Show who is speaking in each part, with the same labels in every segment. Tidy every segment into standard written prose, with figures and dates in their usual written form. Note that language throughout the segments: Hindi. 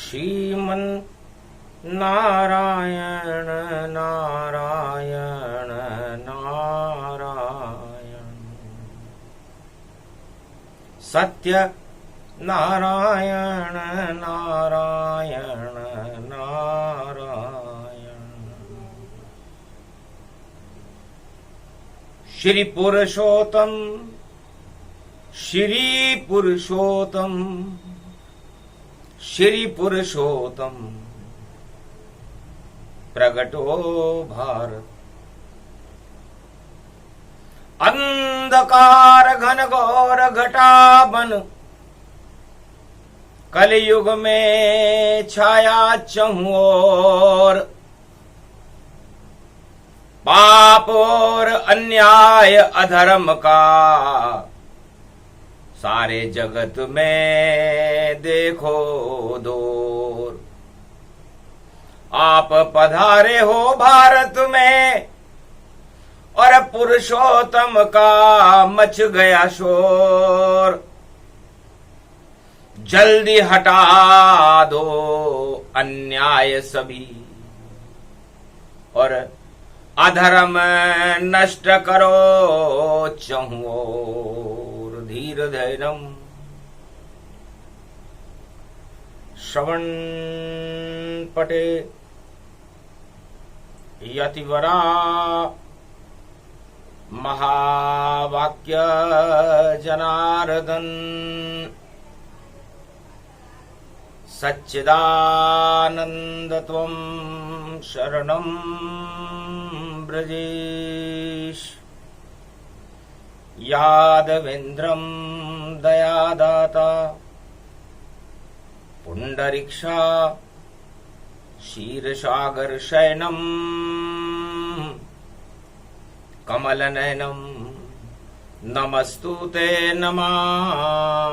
Speaker 1: श्रीमन नारायण नारायण नारायण। सत्य नारायण नारायण नारायण। श्री पुरुषोत्तम श्री पुरुषोत्तम श्री पुरुषोत्तम प्रगटो भारत। अंधकार घन घोर घटाबन कलयुग में छाया चहुं ओर। पाप और अन्याय अधर्म का सारे जगत में देखो दौर। आप पधारे हो भारत में और पुरुषोत्तम का मच गया शोर। जल्दी हटा दो अन्याय सभी और अधर्म नष्ट करो चहुं ओर। धीर धैर्यम श्रवण पटे यतिवरा महावाक्य जनार्दन। सच्चिदानंद त्वं शरणं ब्रजेश। यादवेन्द्रं दयादाता पुंडरीक्षा क्षीरसागर शयनम कमलनयनम नमस्तुते नमामि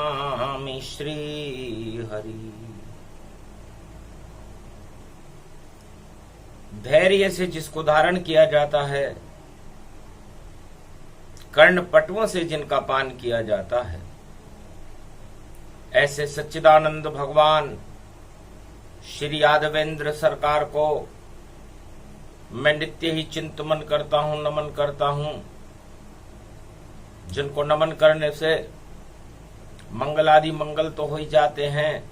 Speaker 1: श्रीहरि। धैर्य से जिसको धारण किया जाता है, कर्णपटुओं से जिनका पान किया जाता है, ऐसे सच्चिदानंद भगवान श्री यादवेंद्र सरकार को मैं नित्य ही चिंतन करता हूं, नमन करता हूं। जिनको नमन करने से मंगलादि मंगल तो हो ही जाते हैं,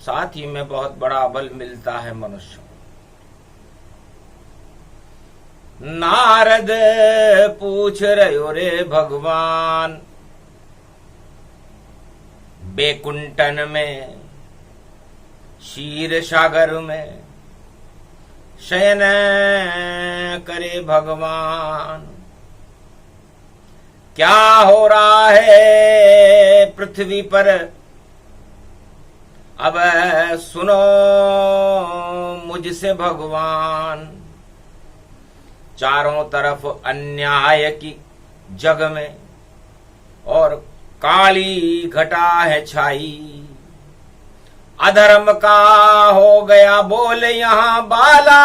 Speaker 1: साथ ही में बहुत बड़ा बल मिलता है मनुष्य। नारद पूछ रहे रे भगवान, बैकुंठन में क्षीर सागर में शयन करे भगवान। क्या हो रहा है पृथ्वी पर, अब सुनो मुझसे भगवान। चारों तरफ अन्याय की जग में और काली घटा है छाई। अधर्म का हो गया बोल यहाँ बाला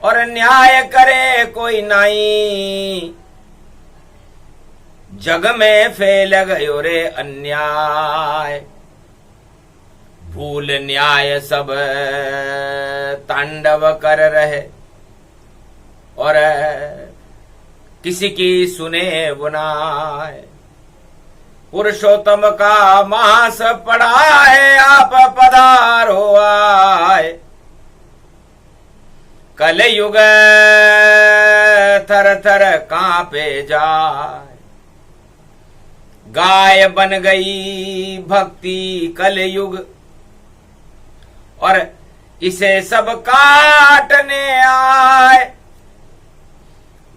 Speaker 1: और न्याय करे कोई नहीं। जग में फैल गयो रे अन्याय, भूल न्याय सब तांडव कर रहे और किसी की सुने बुनाए। पुरुषोत्तम का मास पड़ा है, आप पधारो आए। कलयुग थर थर कांपे जाए। गाय बन गई भक्ति कलयुग और इसे सब काटने आए।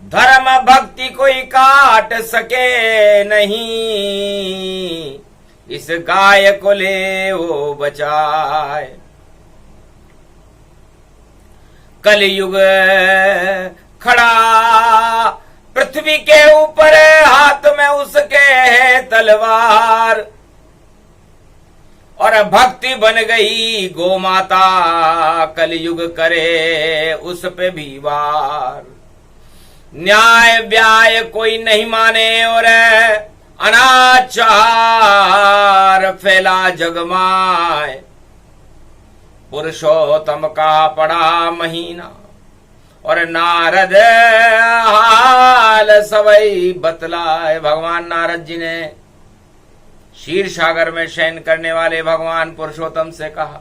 Speaker 1: धर्म भक्ति कोई काट सके नहीं, इस गाय को ले वो बचाए। कलयुग खड़ा पृथ्वी के ऊपर, हाथ में उसके है तलवार और भक्ति बन गई गो माता। कलयुग करे उस पे भी वार। न्याय व्याय कोई नहीं माने और अनाचार फैला जगमाय, पुरुषोत्तम का पड़ा महीना, और नारद हाल सवई बतलाए। भगवान नारद जी ने क्षीर सागर में शयन करने वाले भगवान पुरुषोत्तम से कहा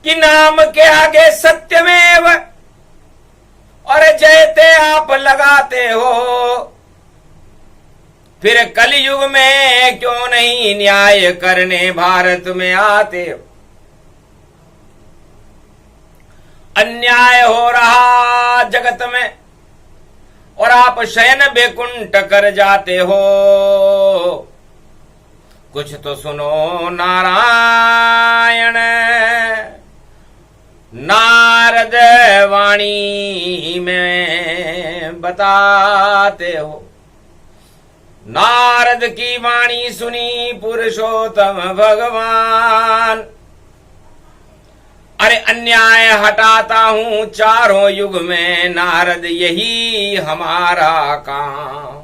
Speaker 1: कि नाम के आगे सत्यमेव और जयते आप लगाते हो, फिर कलयुग में क्यों नहीं न्याय करने भारत में आते हो। अन्याय हो रहा जगत में और आप शयन बेकुंठ कर जाते हो। कुछ तो सुनो नारायण, नारद वाणी में बताते हो। नारद की वाणी सुनी पुरुषोत्तम भगवान, अरे अन्याय हटाता हूं चारों युग में नारद, यही हमारा काम।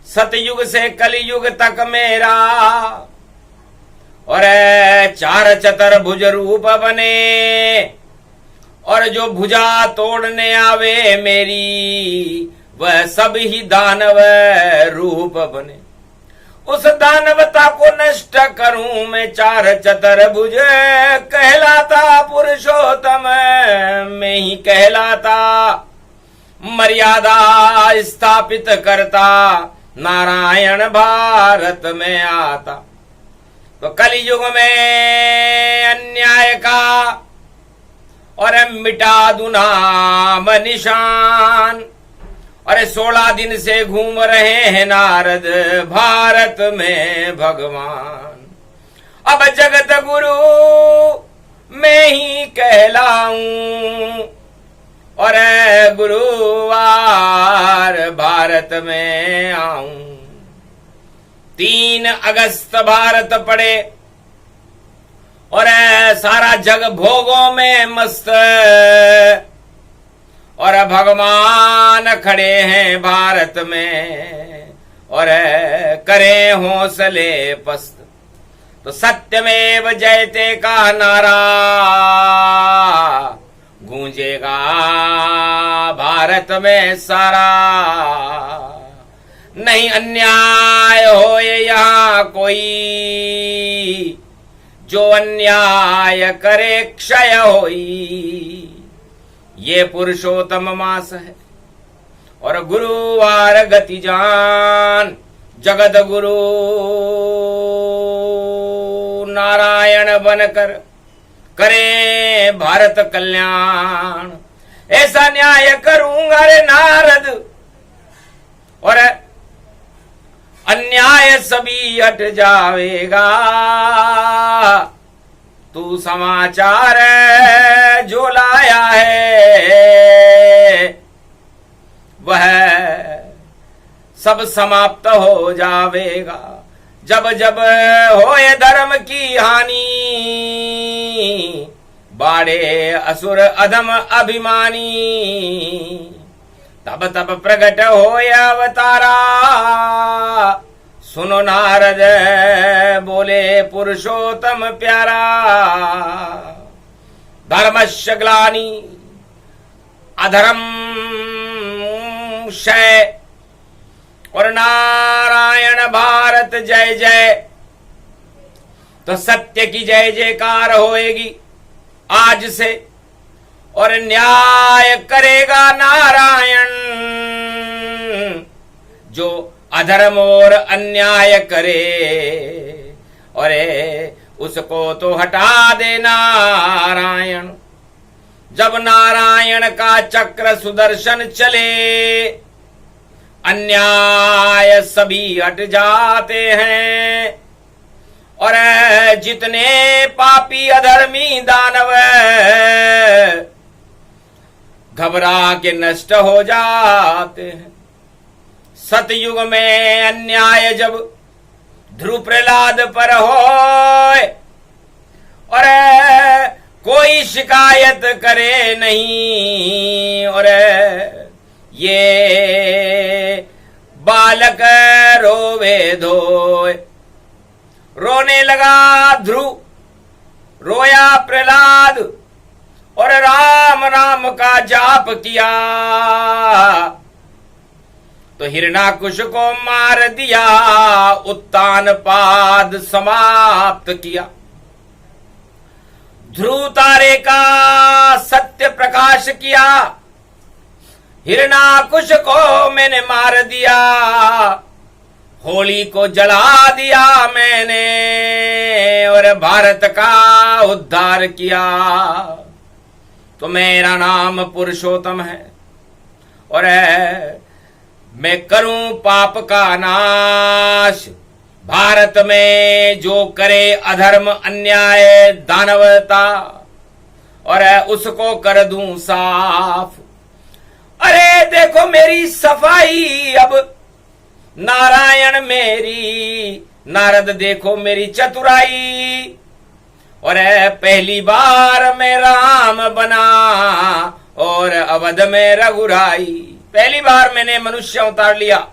Speaker 1: सतयुग से कलयुग तक मेरा और चार चतर भुज रूप बने, और जो भुजा तोड़ने आवे मेरी वह सब ही दानव रूप बने। उस दानवता को नष्ट करूं मैं चार चतर भुज कहलाता, पुरुषोत्तम में ही कहलाता। मर्यादा स्थापित करता नारायण भारत में आता। तो कलयुग में अन्याय का और मिटा दूं नाम निशान, अरे 16 दिन से घूम रहे हैं नारद भारत में भगवान। अब जगत गुरु मैं ही कहलाऊं और गुरुवार भारत में आऊं। 3 अगस्त भारत पड़े और सारा जग भोगों में मस्त, और भगवान खड़े हैं भारत में और करें हौसले पस्त। तो सत्यमेव जयते का नारा गूंजेगा भारत में सारा। नहीं अन्याय हो यहाँ कोई, जो अन्याय करे क्षय होई। ये पुरुषोत्तम मास है और गुरुवार गति जान, जगत गुरु नारायण बनकर करे भारत कल्याण। ऐसा न्याय करूंगा रे नारद और अन्याय सभी हट जावेगा। तू समाचार जो लाया है वह सब समाप्त हो जावेगा। जब जब होए धर्म की हानि, बाड़े असुर अधम अभिमानी, तब तब प्रकट होए अवतारा। सुनो नारद बोले पुरुषोत्तम प्यारा। धर्मस्य ग्लानि अधर्म क्षय और नारायण भारत जय जय। तो सत्य की जय जयकार होएगी आज से और न्याय करेगा नारायण। जो अधर्म और अन्याय करे और उसको तो हटा दे नारायण। जब नारायण का चक्र सुदर्शन चले, अन्याय सभी हट जाते हैं और जितने पापी अधर्मी दानव घबरा के नष्ट हो जाते हैं। सतयुग में अन्याय जब ध्रुव प्रहलाद पर होए और कोई शिकायत करे नहीं और ये बालक रोवे धोए। रोने लगा ध्रुव, रोया प्रहलाद, और राम राम का जाप किया, तो हिरणाकुश को मार दिया, उत्तान पाद समाप्त किया। ध्रुव तारे का सत्य प्रकाश किया, हिरणाकुश को मैंने मार दिया, होली को जला दिया मैंने, और भारत का उद्धार किया। तो मेरा नाम पुरुषोत्तम है, और मैं करूं पाप का नाश। भारत में जो करे अधर्म अन्याय दानवता, और उसको कर दूं साफ। अरे देखो मेरी सफाई अब, नारायण मेरी, नारद देखो मेरी चतुराई, और पहली बार मैं राम बना, और अवध में रघुराई। पहली बार मैंने मनुष्य उतार लिया।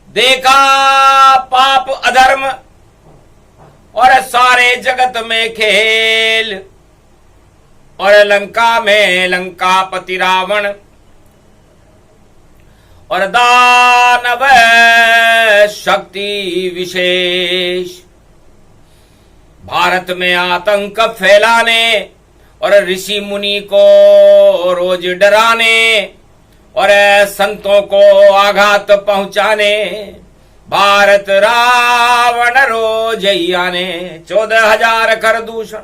Speaker 1: देखा पाप अधर्म और सारे जगत में खेल, और लंका में लंकापति रावण, और दानव शक्ति विशेष, भारत में आतंक फैलाने, और ऋषि मुनि को रोज डराने, और संतों को आघात पहुंचाने, भारत रावण रोज ही आने। 14,000 कर दूषण,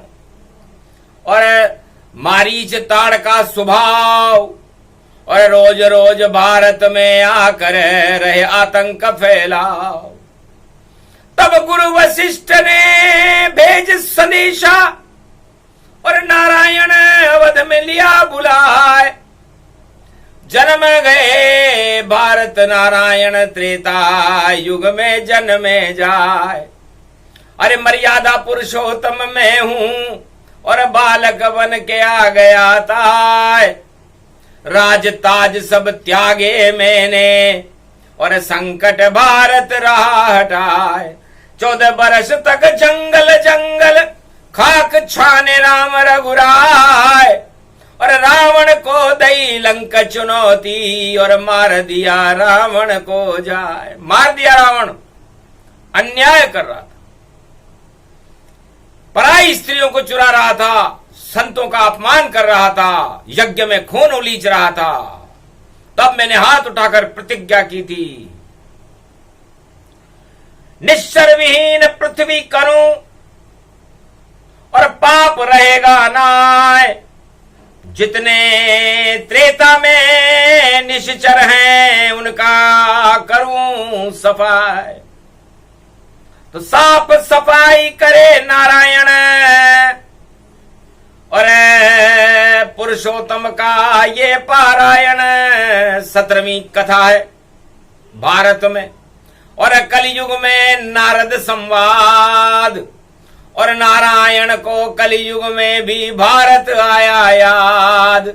Speaker 1: और मारीच ताड़ का स्वभाव, और रोज रोज भारत में आकर रहे आतंक फैलाओ। तब गुरु वशिष्ठ ने भेज संदेशा, और नारायण अवध में लिया बुलाए। जन्म गए भारत नारायण, त्रेता युग में जन्मे जाए। अरे मर्यादा पुरुषोत्तम मैं हूं, और बालक बन के आ गया था। राज ताज सब त्यागे मैंने, और संकट भारत रहा हटाए। 14 बरस तक जंगल जंगल, खाक छाने राम रघुराय, और रावण को दई लंक चुनौती, और मार दिया रावण को जाए। मार दिया रावण, अन्याय कर रहा था, पराई स्त्रियों को चुरा रहा था, संतों का अपमान कर रहा था, यज्ञ में खून उलीच रहा था। तब मैंने हाथ उठाकर प्रतिज्ञा की थी, निश्चर विहीन पृथ्वी करूं, और पाप रहेगा नाय। जितने त्रेता में निश्चर हैं, उनका करूं सफाई। तो साफ सफाई करे नारायण, और पुरुषोत्तम का ये पारायण 17वीं कथा है भारत में। और कलयुग में नारद संवाद, और नारायण को कलयुग में भी भारत आया याद।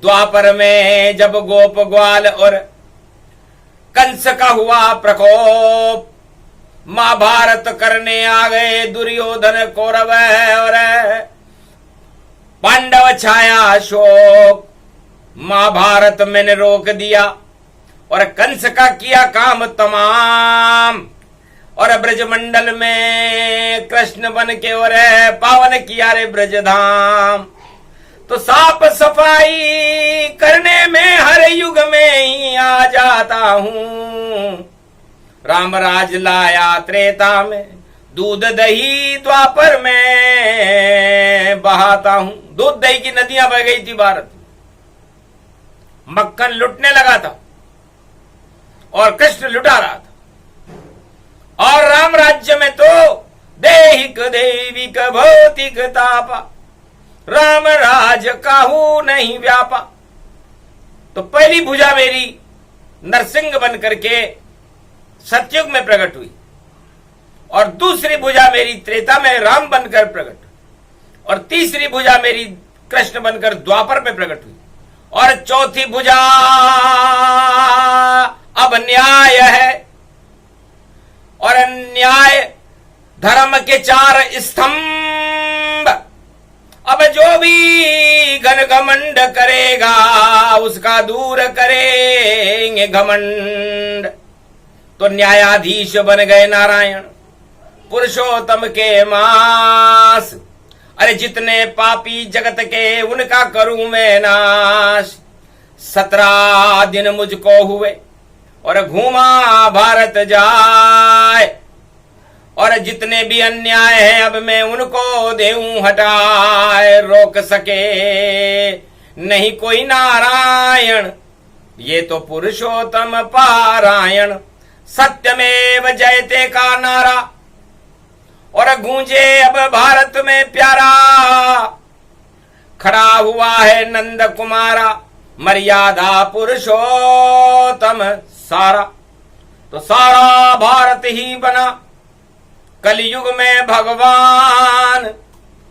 Speaker 1: द्वापर में जब गोप ग्वाल और कंस का हुआ प्रकोप, महाभारत करने आ गए दुर्योधन कौरव, और पांडव छाया शोक। महाभारत मैंने रोक दिया, और कंस का किया काम तमाम, और ब्रजमंडल में कृष्ण बन के और पावन किया रे ब्रजधाम। तो साफ सफाई करने में हर युग में ही आ जाता हूं। राम राज लाया त्रेता में, दूध दही द्वापर में बहाता हूं। दूध दही की नदियां बह गई थी भारत में, मक्खन लुटने लगा था, और कृष्ण लुटा रहा था। और राम राज्य में तो देहिक देविक भौतिक तापा, राम राज काहू नहीं व्यापा। तो पहली भुजा मेरी नरसिंह बन करके सतयुग में प्रकट हुई, और दूसरी भुजा मेरी त्रेता में राम बनकर प्रकट, और तीसरी भुजा मेरी कृष्ण बनकर द्वापर में प्रकट हुई, और चौथी भुजा अब न्याय है, और न्याय धर्म के 4 स्तंभ। अब जो भी घमंड करेगा उसका दूर करेंगे घमंड। तो न्यायाधीश बन गए नारायण पुरुषोत्तम के मास। अरे जितने पापी जगत के उनका करूं मैं नाश। 17 दिन मुझको हुए और घूमा भारत जाए, और जितने भी अन्याय हैं अब मैं उनको देऊं हटाए। रोक सके नहीं कोई नारायण, ये तो पुरुषोत्तम पारायण। सत्यमेव जयते का नारा और गूंजे अब भारत में प्यारा। खड़ा हुआ है नंद कुमारा, मर्यादा पुरुषोत्तम सारा। तो सारा भारत ही बना कलयुग में भगवान।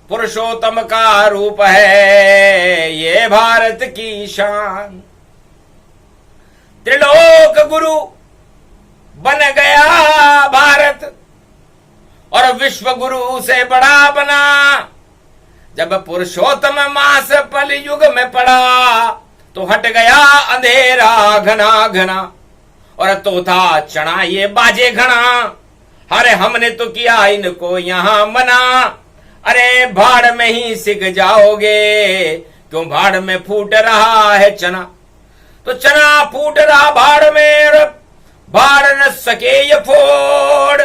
Speaker 1: पुरुषोत्तम का रूप है ये भारत की शान। त्रिलोक गुरु बन गया भारत और विश्व गुरु से बड़ा बना। जब पुरुषोत्तम मास पल युग में पड़ा तो हट गया अंधेरा घना घना, और तो था चना ये बाजे घना। अरे हमने तो किया इनको यहां मना। अरे भाड़ में ही सिक जाओगे, क्यों भाड़ में फूट रहा है चना। तो चना फूट रहा भाड़ में, भाड़ न सके ये फोड़।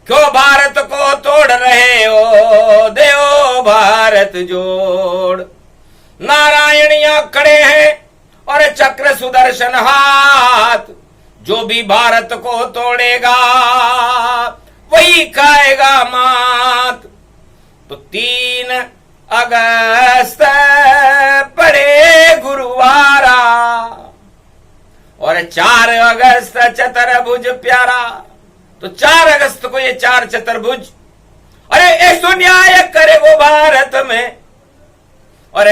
Speaker 1: क्यों भारत को तोड़ रहे हो, देओ भारत जोड़। नारायण यहां खड़े हैं और चक्र सुदर्शन हाथ। जो भी भारत को तोड़ेगा वही खाएगा मात। तो 3 अगस्त पड़े गुरुवारा और 4 अगस्त चतुर्भुज प्यारा। तो 4 अगस्त को ये 4 चतुर्भुज, अरे ऐसो न्याय करे वो भारत में। और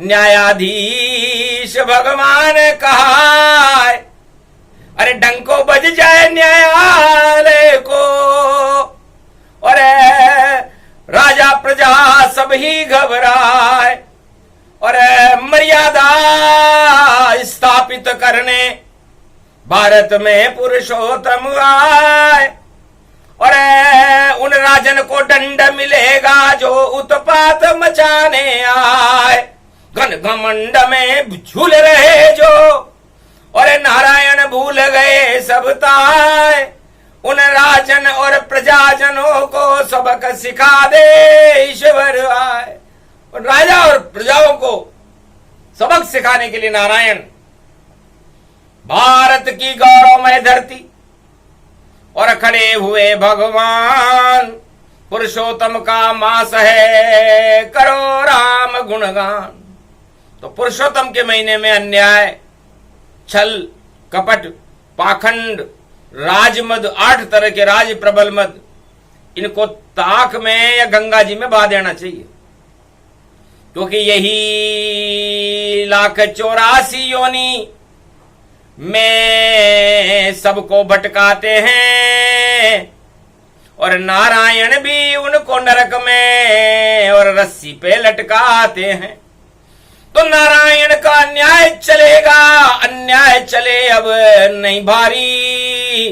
Speaker 1: न्यायाधीश भगवान कहा, अरे डंको बज जाए न्यायालय को। और राजा प्रजा सब ही घबराए, और मर्यादा स्थापित करने भारत में पुरुषोत्तम आए। और उन राजन को दंड मिलेगा जो उत्पात मचाने आए। घन घमंड में झूल रहे जो, और नारायण भूल गए सब ताए। उन राजन और प्रजाजनों को सबक सिखा दे ईश्वर आए। और राजा और प्रजाओं को सबक सिखाने के लिए नारायण भारत की गौरवमय धरती और खड़े हुए भगवान। पुरुषोत्तम का मास है करो राम गुणगान। तो पुरुषोत्तम के महीने में अन्याय, छल, कपट, पाखंड, राजमद, 8 तरह के राज प्रबल मद, इनको ताक में या गंगा जी में बहा देना चाहिए। क्योंकि यही 1,84,00,000 योनि में सबको भटकाते हैं। और नारायण भी उनको नरक में और रस्सी पे लटकाते हैं। तो नारायण का न्याय चलेगा, अन्याय चले अब नहीं भारी।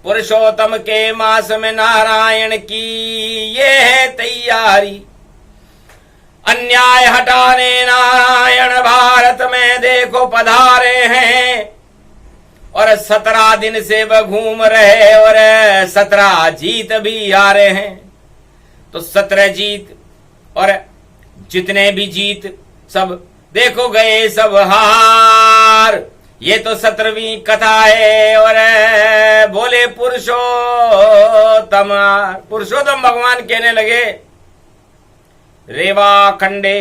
Speaker 1: पुरुषोत्तम के मास में नारायण की ये है तैयारी। अन्याय हटाने नारायण भारत में देखो पधारे हैं। और 17 दिन से वह घूम रहे और 17 जीत भी आ रहे हैं। तो 17 जीत और जितने भी जीत सब देखो गए सब हार। ये तो 17वीं कथा है। और बोले पुरुषोत्तम भगवान कहने लगे, रेवा खंडे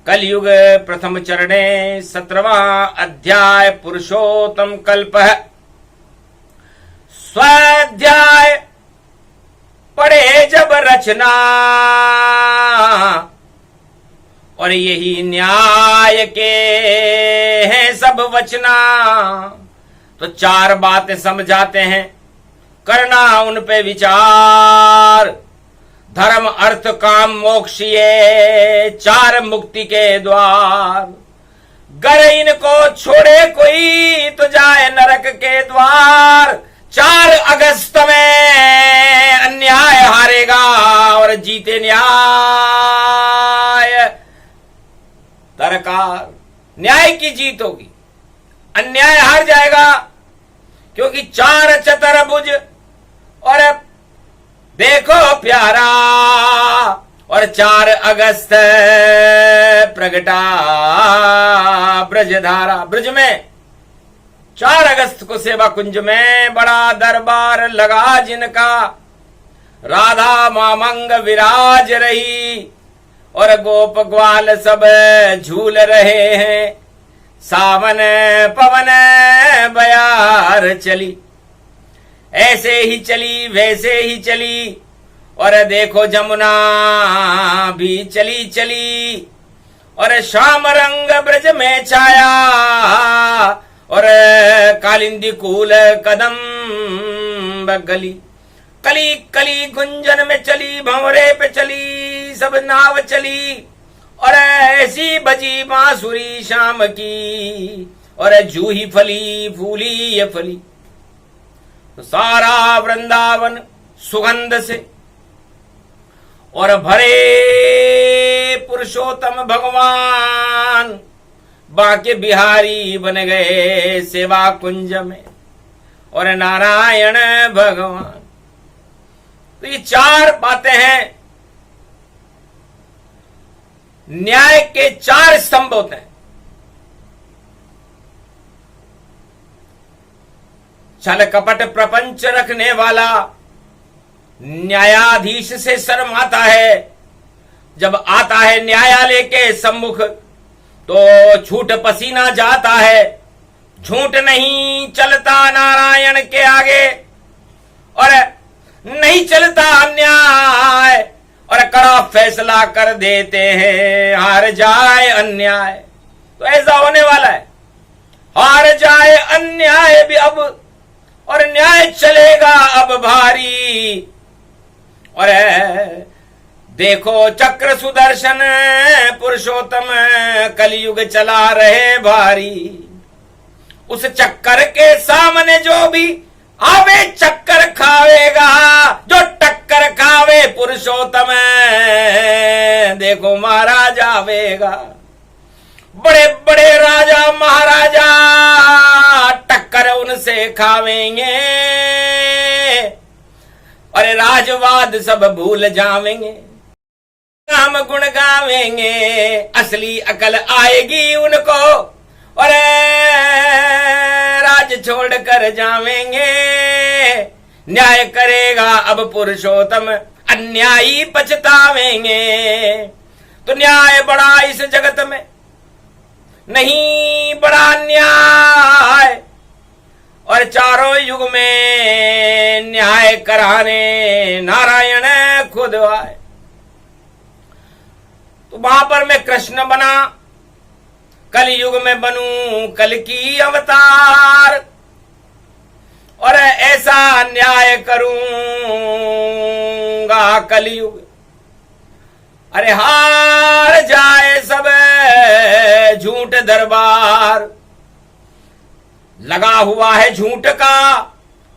Speaker 1: कलयुग प्रथम चरणे 17वां अध्याय पुरुषोत्तम कल्प। स्वाध्याय पढ़े जब रचना और यही न्याय के हैं सब वचना। तो चार बातें समझाते हैं, करना उन पे विचार। धर्म अर्थ काम मोक्ष ये चार मुक्ति के द्वार। गर इनको छोड़े कोई तो जाए नरक के द्वार। 4 अगस्त में अन्याय हारेगा और जीते न्याय। सरकार न्याय की जीत होगी, अन्याय हार जाएगा, क्योंकि 4 चतुर्भुज और देखो प्यारा और 4 अगस्त प्रगटा ब्रजधारा। ब्रज में 4 अगस्त को सेवा कुंज में बड़ा दरबार लगा जिनका। राधा मामंग विराज रही और गोप ग्वाल सब झूल रहे हैं। सावन पवन बयार चली, ऐसे ही चली वैसे ही चली। और देखो जमुना भी चली चली और श्याम रंग ब्रज में छाया। और कालिंदी कूल कदम गली, कली कली गुंजन में चली, भंवरे पे चली, सब नाव चली। और ऐसी बजी बांसुरी शाम की और जूही फली फूली ये फली। तो सारा वृंदावन सुगंध से और भरे पुरुषोत्तम भगवान बाके बिहारी बन गए सेवा कुंज में और नारायण भगवान। तो ये 4 बातें हैं, न्याय के 4 स्तंभ होते हैं। छल कपट प्रपंच रखने वाला न्यायाधीश से शर्माता है। जब आता है न्यायालय के सम्मुख तो छूट पसीना जाता है। झूठ नहीं चलता नारायण के आगे और नहीं चलता अन्याय और कड़ा फैसला कर देते हैं। हार जाए अन्याय, तो ऐसा होने वाला है। हार जाए अन्याय भी अब और न्याय चलेगा अब भारी। और देखो चक्र सुदर्शन पुरुषोत्तम कलयुग चला रहे भारी। उस चक्कर के सामने जो भी आवे चक्कर खावेगा। जो टक्कर खावे पुरुषोत्तम देखो मारा जावेगा। बड़े बड़े राजा महाराजा टक्कर उनसे खावेंगे। अरे राजवाद सब भूल जावेंगे, राम गुण गावेंगे। असली अकल आएगी उनको और राज छोड़ कर जावेंगे। न्याय करेगा अब पुरुषोत्तम, अन्यायी पछतावेंगे। तो न्याय बड़ा इस जगत में नहीं बड़ा न्याय। और चारों युग में न्याय कराने नारायण खुद आए। तो वहां पर मैं कृष्ण बना, कल युग में बनूं कल की अवतार और ऐसा न्याय करूंगा कलयुग। अरे हार जाए सब झूठ दरबार। लगा हुआ है झूठ का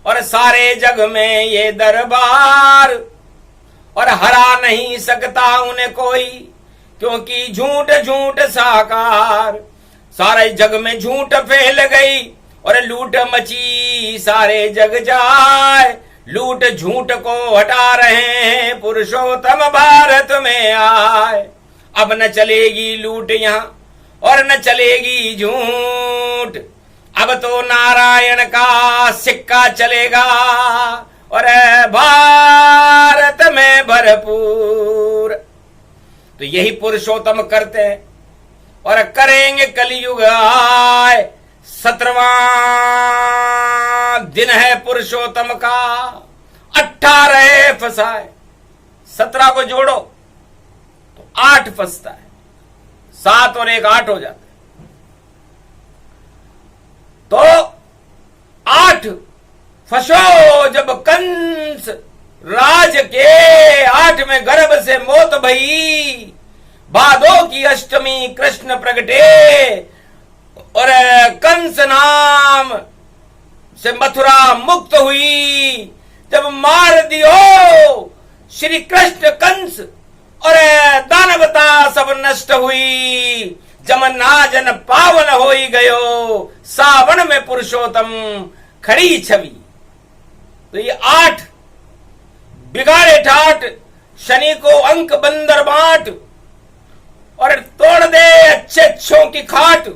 Speaker 1: और सारे जग में ये दरबार। और हरा नहीं सकता उन्हें कोई, क्योंकि झूठ झूठ साकार। सारे जग में झूठ फैल गई और लूट मची सारे जग जाए। लूट झूठ को हटा रहे हैं पुरुषोत्तम भारत में आए। अब न चलेगी लूट यहां और न चलेगी झूठ। अब तो नारायण का सिक्का चलेगा और भारत में भरपूर। तो यही पुरुषोत्तम करते हैं और करेंगे कलयुग आए। 17वां दिन है पुरुषोत्तम का, 18 फंसाए। 17 को जोड़ो तो 8 फंसता है। 7 और 1 8 हो जाते। तो 8 फसो जब कंस राज के 8वें गर्भ से मौत भई, भादो की अष्टमी कृष्ण प्रगटे और कंस नाम से मथुरा मुक्त हुई। जब मार दियो श्री कृष्ण कंस और दानवता सब नष्ट हुई, जमना जन पावन होई गयो, सावन में पुरुषोत्तम खड़ी छवि। तो ये 8 बिगाड़े ठाट, शनि को अंक बंदर बांट और तोड़ दे अच्छे अच्छों की खाट।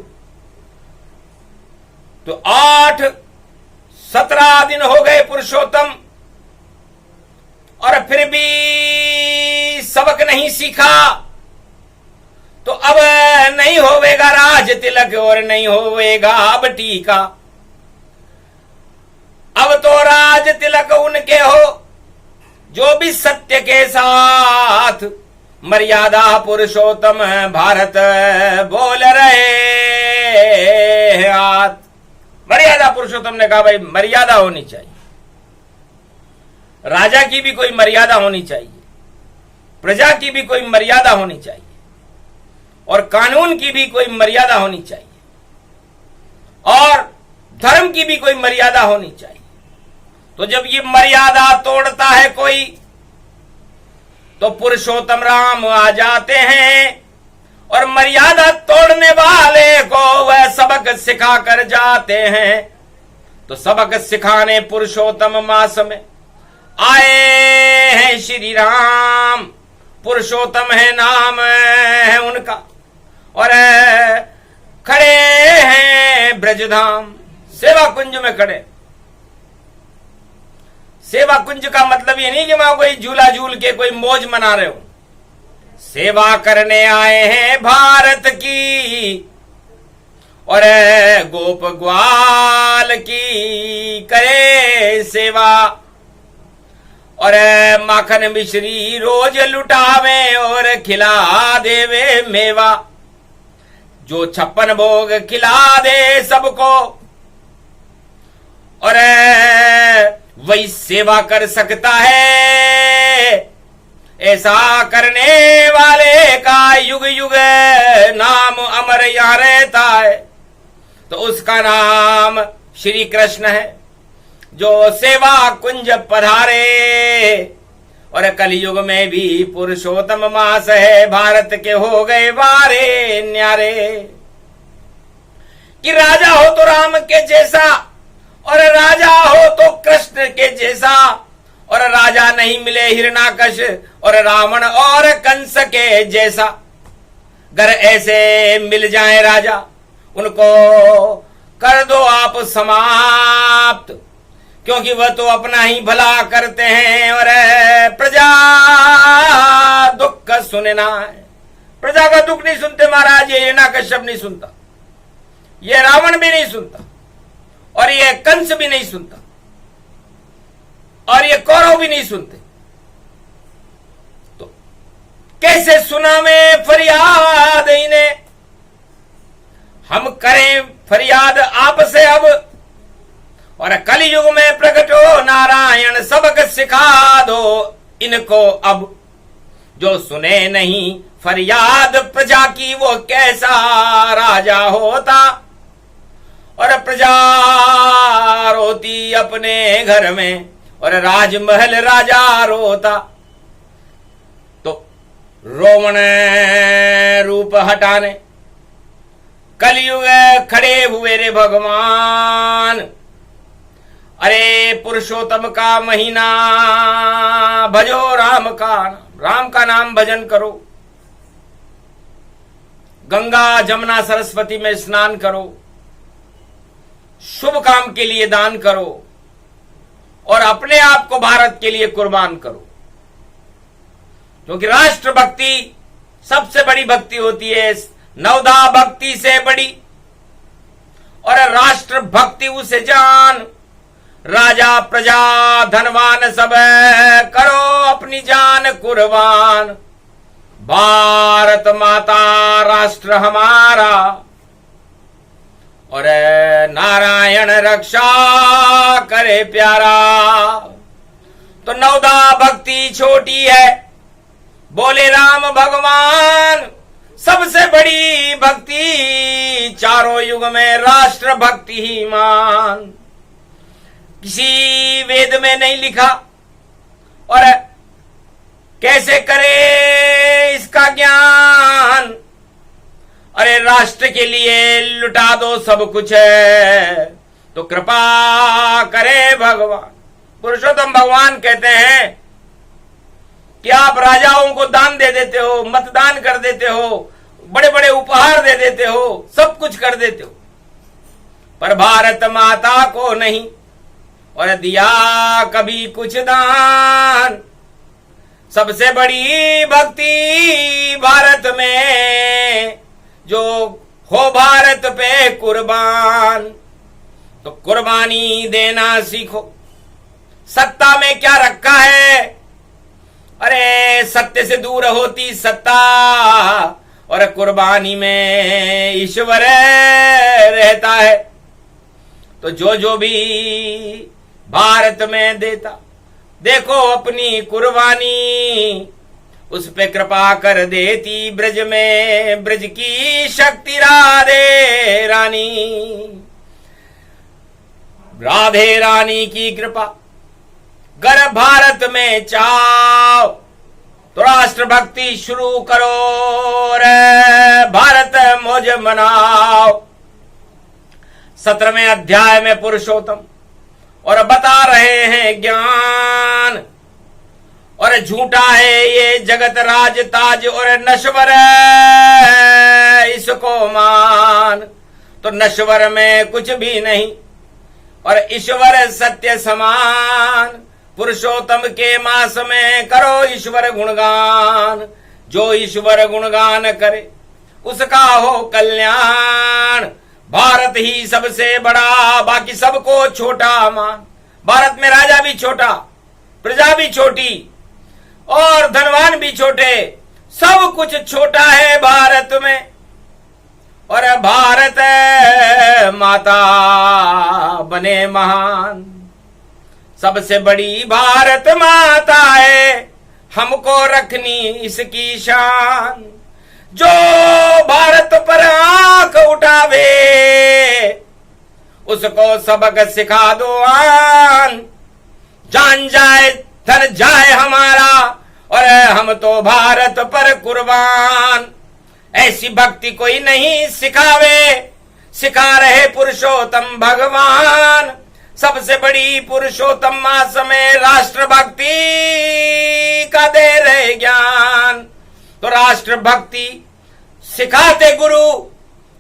Speaker 1: तो 8 17 दिन हो गए पुरुषोत्तम, और फिर भी सबक नहीं सीखा। तो अब नहीं होवेगा राज तिलक और नहीं होवेगा अब टीका। अब तो राज तिलक उनके हो जो भी सत्य के साथ, मर्यादा पुरुषोत्तम भारत बोल रहे हाथ। मर्यादा पुरुषोत्तम ने कहा भाई मर्यादा होनी चाहिए, राजा की भी कोई मर्यादा होनी चाहिए, प्रजा की भी कोई मर्यादा होनी चाहिए, और कानून की भी कोई मर्यादा होनी चाहिए, और धर्म की भी कोई मर्यादा होनी चाहिए। तो जब ये मर्यादा तोड़ता है कोई, तो पुरुषोत्तम राम आ जाते हैं और मर्यादा तोड़ने वाले को वह सबक सिखा कर जाते हैं। तो सबक सिखाने पुरुषोत्तम मास में आए हैं श्री राम। पुरुषोत्तम है नाम है उनका, और खड़े हैं ब्रजधाम, सेवा कुंज में खड़े। सेवा कुंज का मतलब ये नहीं कि वहां कोई झूला झूल के कोई मौज मना रहे हो। सेवा करने आए हैं भारत की, और गोप ग्वाल की करे सेवा, और माखन मिश्री रोज लुटावे और खिला देवे मेवा। जो 56 भोग खिला दे सबको, और वही सेवा कर सकता है। ऐसा करने वाले का युग युग नाम अमर यहां रहता है। तो उसका नाम श्री कृष्ण है, जो सेवा कुंज पधारे। और कलयुग में भी पुरुषोत्तम मास है, भारत के हो गए वारे न्यारे। कि राजा हो तो राम के जैसा, और राजा हो तो कृष्ण के जैसा, और राजा नहीं मिले हिरणाकश और रावण और कंस के जैसा। अगर ऐसे मिल जाए राजा, उनको कर दो आप समाप्त, क्योंकि वह तो अपना ही भला करते हैं और प्रजा दुख सुनना है। प्रजा का दुख नहीं सुनते महाराज, ये हिरणाकश्यप नहीं सुनता, ये रावण भी नहीं सुनता, और ये कंस भी नहीं सुनता, और ये कौरव भी नहीं सुनते। तो कैसे सुना में फरियाद इन्हें, हम करें फरियाद आपसे अब। और कलयुग में प्रकट हो नारायण, सबक सिखा दो इनको अब। जो सुने नहीं फरियाद प्रजा की, वो कैसा राजा होता। और प्रजा रोती अपने घर में, और राजमहल राजा रोता। तो रोवण रूप हटाने कलयुग खड़े हुए रे भगवान। अरे पुरुषोत्तम का महीना, भजो राम का नाम भजन करो। गंगा जमुना सरस्वती में स्नान करो, शुभ काम के लिए दान करो, और अपने आप को भारत के लिए कुर्बान करो। क्योंकि राष्ट्र भक्ति सबसे बड़ी भक्ति होती है, नवदा भक्ति से बड़ी। और राष्ट्र भक्ति उसे जान, राजा प्रजा धनवान सब करो अपनी जान कुर्बान। भारत माता राष्ट्र हमारा और नारायण रक्षा करे प्यारा। तो नवदा भक्ति छोटी है, बोले राम भगवान सबसे बड़ी भक्ति चारों युग में राष्ट्र भक्ति ही मान। किसी वेद में नहीं लिखा और कैसे करे इसका ज्ञान। अरे राष्ट्र के लिए लुटा दो सब कुछ है, तो कृपा करे भगवान। पुरुषोत्तम भगवान कहते हैं कि आप राजाओं को दान दे देते हो, मतदान कर देते हो, बड़े बड़े उपहार दे देते हो, सब कुछ कर देते हो, पर भारत माता को नहीं और दिया कभी कुछ दान। सबसे बड़ी भक्ति भारत में जो हो भारत पे कुर्बान। तो कुर्बानी देना सीखो। सत्ता में क्या रखा है? अरे सत्य से दूर होती सत्ता और कुर्बानी में ईश्वर रहता है। तो जो भी भारत में देता, देखो अपनी कुर्बानी, उस पे कृपा कर देती ब्रज में ब्रज की शक्ति राधे रानी। राधे रानी की कृपा गर भारत में चाओ तो राष्ट्र भक्ति शुरू करो रे, भारत मौज मनाओ। 17वें अध्याय में पुरुषोत्तम और बता रहे हैं ज्ञान। और झूठा है ये जगत राज ताज और नश्वर इसको मान। तो नश्वर में कुछ भी नहीं और ईश्वर सत्य समान। पुरुषोत्तम के मास में करो ईश्वर गुणगान। जो ईश्वर गुणगान करे उसका हो कल्याण। भारत ही सबसे बड़ा, बाकी सबको छोटा मान। भारत में राजा भी छोटा, प्रजा भी छोटी और धनवान भी छोटे, सब कुछ छोटा है भारत में। और भारत माता बने महान। सबसे बड़ी भारत माता है, हमको रखनी इसकी शान। जो भारत पर आंख उठावे उसको सबक सिखा दो आन। जान जाए धन जाए हमारा और हम तो भारत पर कुर्बान। ऐसी भक्ति कोई नहीं सिखावे, सिखा रहे पुरुषोत्तम भगवान। सबसे बड़ी पुरुषोत्तम मास में राष्ट्र भक्ति का दे रहे ज्ञान। तो राष्ट्र भक्ति सिखाते गुरु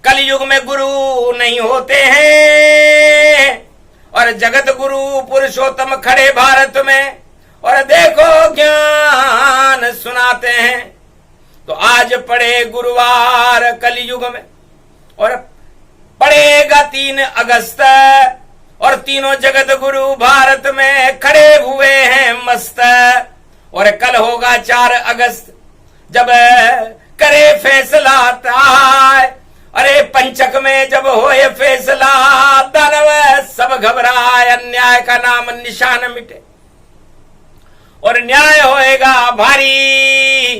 Speaker 1: कलयुग में गुरु नहीं होते हैं। और जगत गुरु पुरुषोत्तम खड़े भारत में और देखो ज्ञान सुनाते हैं। तो आज पढ़े गुरुवार कलयुग में और पढ़ेगा 3 अगस्त और तीनों जगत गुरु भारत में खड़े हुए हैं मस्त। और कल होगा 4 अगस्त जब करे फैसला ताय। अरे पंचक में जब होए फैसला दानव सब घबराए। अन्याय का नाम निशान मिटे और न्याय होएगा भारी।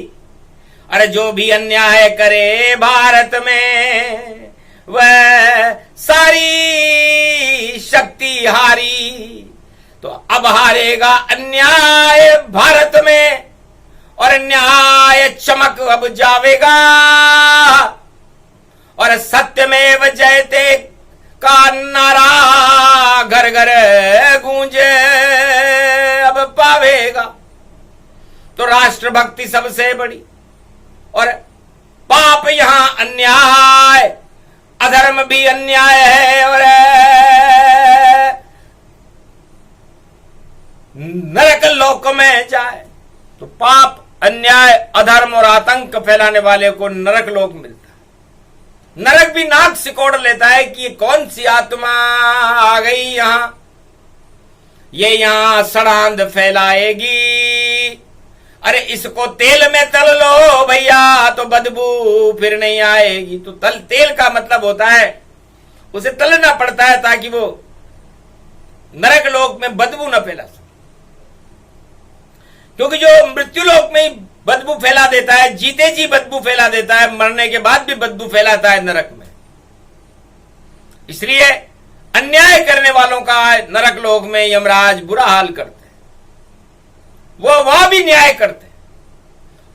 Speaker 1: अरे जो भी अन्याय करे भारत में वह सारी शक्ति हारी। तो अब हारेगा अन्याय भारत में और न्याय चमक अब जावेगा। और सत्यमेव जयते का नारा घर घर गूंजे अब पावेगा। तो राष्ट्र भक्ति सबसे बड़ी और पाप यहां अन्याय, अधर्म भी अन्याय है। और नरक लोक में जाए तो पाप, अन्याय, अधर्म और आतंक फैलाने वाले को नरक लोक मिलता है। नरक भी नाक सिकोड़ लेता है कि ये कौन सी आत्मा आ गई यहां, ये यहां सड़ांध फैलाएगी। अरे इसको तेल में तल लो भैया तो बदबू फिर नहीं आएगी। तो तेल का मतलब होता है उसे तलना पड़ता है ताकि वो नरक लोक में बदबू न फैला सके, क्योंकि जो मृत्यु लोक में ही बदबू फैला देता है, जीते जी बदबू फैला देता है, मरने के बाद भी बदबू फैलाता है नरक में। इसलिए अन्याय करने वालों का नरक लोक में यमराज बुरा हाल करते हैं। वो वहां भी न्याय करते हैं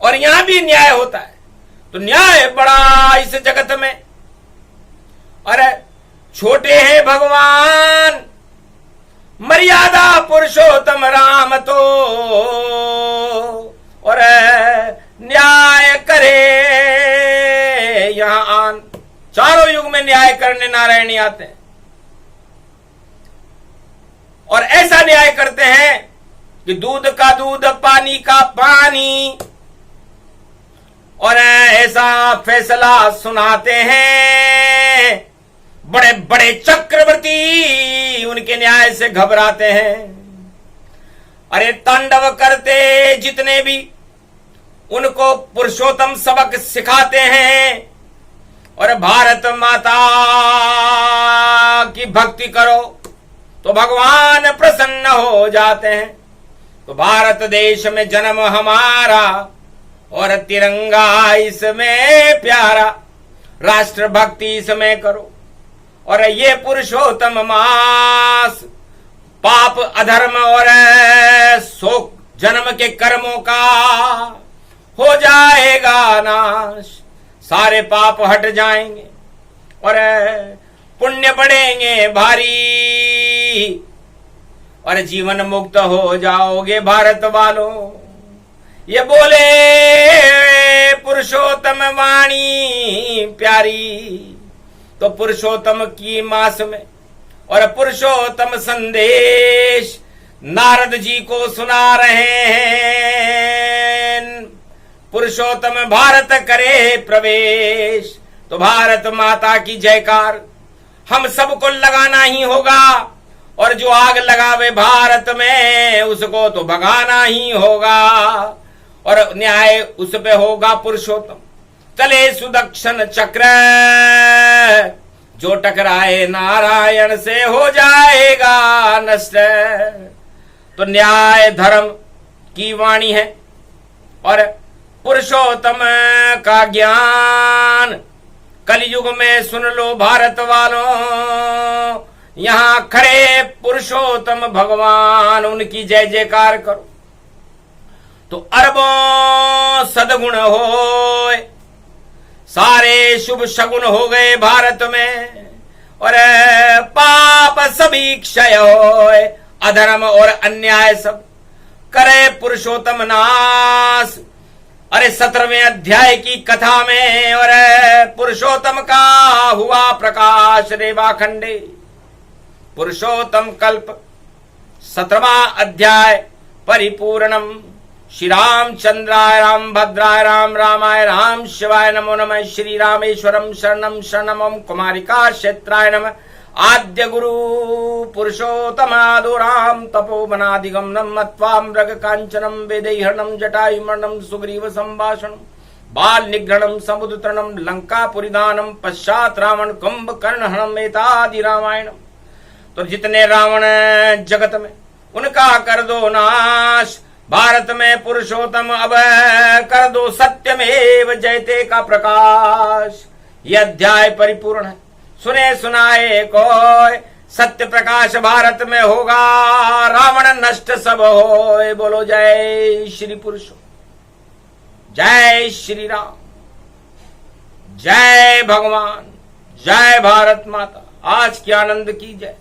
Speaker 1: और यहां भी न्याय होता है। तो न्याय बड़ा इस जगत में। अरे छोटे हैं भगवान, मर्यादा पुरुषोत्तम राम तो, और न्याय करे यहां आन। चारों युग में न्याय करने नारायणी आते हैं और ऐसा न्याय करते हैं कि दूध का दूध, पानी का पानी, और ऐसा फैसला सुनाते हैं बड़े बड़े चक्रवर्ती उनके न्याय से घबराते हैं। अरे तांडव करते जितने भी उनको पुरुषोत्तम सबक सिखाते हैं। और भारत माता की भक्ति करो तो भगवान प्रसन्न हो जाते हैं। तो भारत देश में जन्म हमारा और तिरंगा इसमें प्यारा, राष्ट्र भक्ति इसमें करो। और ये पुरुषोत्तम मास पाप अधर्म और शोक जन्म के कर्मों का हो जाएगा नाश। सारे पाप हट जाएंगे और पुण्य बढ़ेंगे भारी और जीवन मुक्त हो जाओगे भारत वालों। ये बोले पुरुषोत्तम वाणी प्यारी। तो पुरुषोत्तम की मास में और पुरुषोत्तम संदेश नारद जी को सुना रहे हैं। पुरुषोत्तम भारत करे प्रवेश। तो भारत माता की जयकार हम सबको लगाना ही होगा और जो आग लगावे भारत में उसको तो भगाना ही होगा और न्याय उस पे होगा पुरुषोत्तम। चले सुदक्षिण चक्र, जो टकराए नारायण से हो जाएगा नष्ट। तो न्याय धर्म की वाणी है और पुरुषोत्तम का ज्ञान कलयुग में सुन लो भारत वालों। यहां खड़े पुरुषोत्तम भगवान उनकी जय जयकार करो। तो अरबों सदगुण होए, सारे शुभ शगुन हो गए भारत में और पाप सभी क्षय होए। अधर्म और अन्याय सब करे पुरुषोत्तम नाश। अरे 17वें अध्याय की कथा में और पुरुषोत्तम का हुआ प्रकाश रेवाखंडे। पुरुषोत्तम कल्प 17वां अध्याय परिपूर्णम। श्री रामचंद्राय राम भद्राय राम रामाय राम शिवाय नमो नमः। श्री रामेश्वरम शरणम शरणम कुमारिका क्षेत्राय नमः। आद्य गुरु पुरुषोत्तमादो राम तपोवनादिगमनम मत्वा मृग कांचनम वेदैहरणम जटायुमर्णम सुग्रीव संभाषणम बाल निग्रहणम समुद्रतरणम लंकापुरीदानम पश्चात रावण कुंभकर्णहरणम एतादि रामायणम। तो जितने रावण जगत में उनका कर दो नाश। भारत में पुरुषोत्तम अब कर दो सत्यमेव जयते का प्रकाश। यह अध्याय परिपूर्ण है, सुने सुनाए कोय। सत्य प्रकाश भारत में होगा, रावण नष्ट सब होए। बोलो जय श्री पुरुषो, जय श्री राम, जय भगवान, जय भारत माता। आज की आनंद की जय।